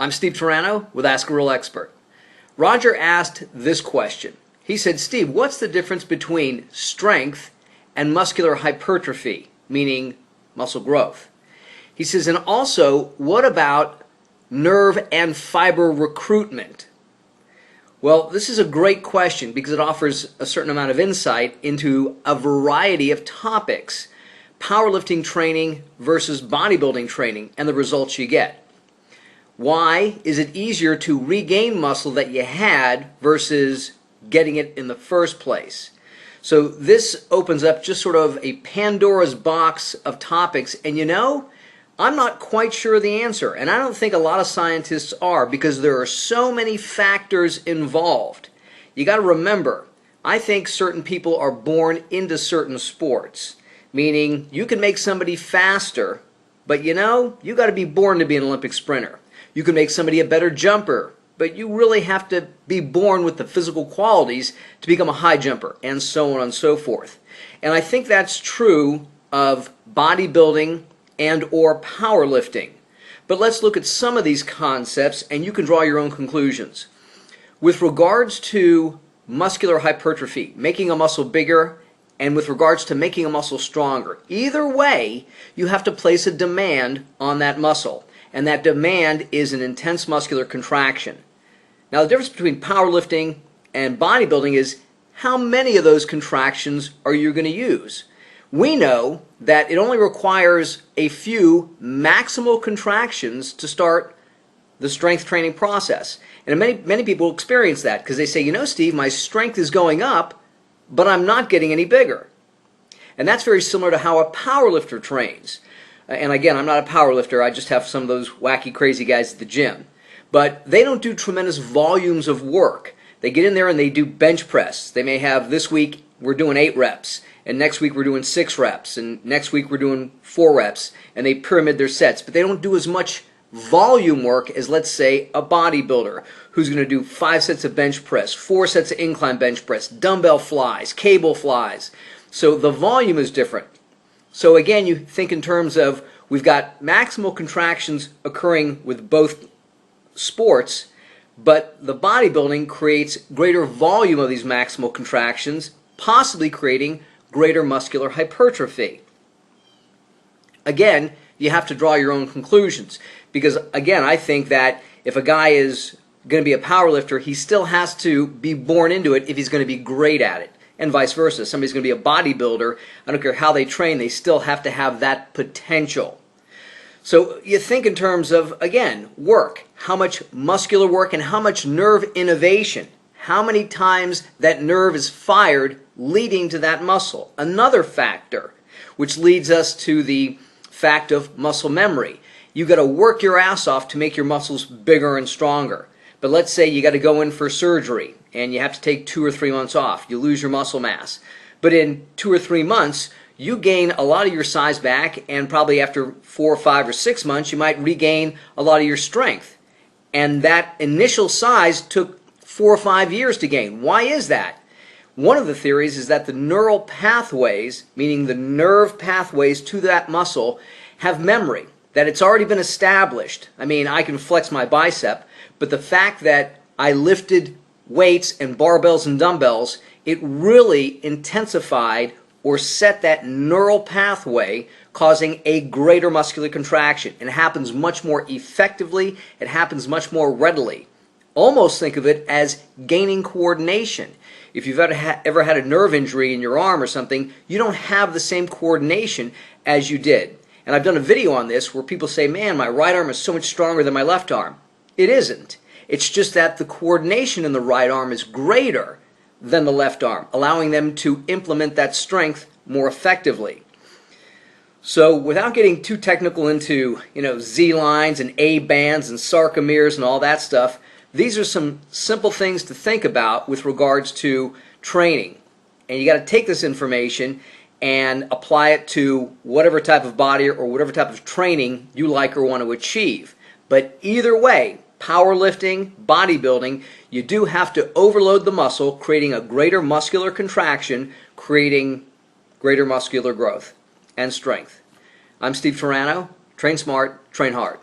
I'm Steve Turano with Ask a Real Expert. Roger asked this question. He said, Steve, what's the difference between strength and muscular hypertrophy, meaning muscle growth? He says, and also, what about nerve and fiber recruitment? Well, this is a great question because it offers a certain amount of insight into a variety of topics. Powerlifting training versus bodybuilding training and the results you get. Why is it easier to regain muscle that you had versus getting it in the first place? So this opens up just sort of a Pandora's box of topics, and I'm not quite sure of the answer, and I don't think a lot of scientists are because there are so many factors involved. You got to remember, I think certain people are born into certain sports, meaning you can make somebody faster, but you got to be born to be an Olympic sprinter. You can make somebody a better jumper, but you really have to be born with the physical qualities to become a high jumper, and so on and so forth. And I think that's true of bodybuilding and or powerlifting. But let's look at some of these concepts and you can draw your own conclusions. With regards to muscular hypertrophy, making a muscle bigger, and with regards to making a muscle stronger, either way, you have to place a demand on that muscle. And that demand is an intense muscular contraction. Now the difference between powerlifting and bodybuilding is how many of those contractions are you going to use? We know that it only requires a few maximal contractions to start the strength training process. And many people experience that because they say, Steve, my strength is going up, but I'm not getting any bigger. And that's very similar to how a powerlifter trains. And again, I'm not a power lifter, I just have some of those wacky, crazy guys at the gym. But they don't do tremendous volumes of work. They get in there and they do bench press. They may have, this week, we're doing 8 reps, and next week we're doing 6 reps, and next week we're doing 4 reps, and they pyramid their sets. But they don't do as much volume work as, let's say, a bodybuilder who's going to do 5 sets of bench press, 4 sets of incline bench press, dumbbell flies, cable flies. So the volume is different. So again, you think in terms of we've got maximal contractions occurring with both sports, but the bodybuilding creates greater volume of these maximal contractions, possibly creating greater muscular hypertrophy. Again, you have to draw your own conclusions because, again, I think that if a guy is going to be a powerlifter, he still has to be born into it if he's going to be great at it. And vice versa. Somebody's going to be a bodybuilder, I don't care how they train, they still have to have that potential. So you think in terms of, again, work. How much muscular work and how much nerve innervation. How many times that nerve is fired leading to that muscle. Another factor, which leads us to the fact of muscle memory. You've got to work your ass off to make your muscles bigger and stronger. But let's say you got to go in for surgery and you have to take 2 or 3 months off. You lose your muscle mass. But in 2 or 3 months, you gain a lot of your size back, and probably after 4 or 5 or 6 months, you might regain a lot of your strength. And that initial size took 4 or 5 years to gain. Why is that? One of the theories is that the neural pathways, meaning the nerve pathways to that muscle, have memory, that it's already been established. I mean, I can flex my bicep, but the fact that I lifted weights and barbells and dumbbells, it really intensified or set that neural pathway, causing a greater muscular contraction. And it happens much more effectively, it happens much more readily. Almost think of it as gaining coordination. If you've ever had a nerve injury in your arm or something, you don't have the same coordination as you did. And I've done a video on this where people say, man, my right arm is so much stronger than my left arm. It isn't. It's just that the coordination in the right arm is greater than the left arm, allowing them to implement that strength more effectively. So without getting too technical into, Z-lines and A-bands and sarcomeres and all that stuff, these are some simple things to think about with regards to training. And you got to take this information and apply it to whatever type of body or whatever type of training you like or want to achieve. But either way, powerlifting, bodybuilding, you do have to overload the muscle, creating a greater muscular contraction, creating greater muscular growth and strength. I'm Steve Turano. Train smart, train hard.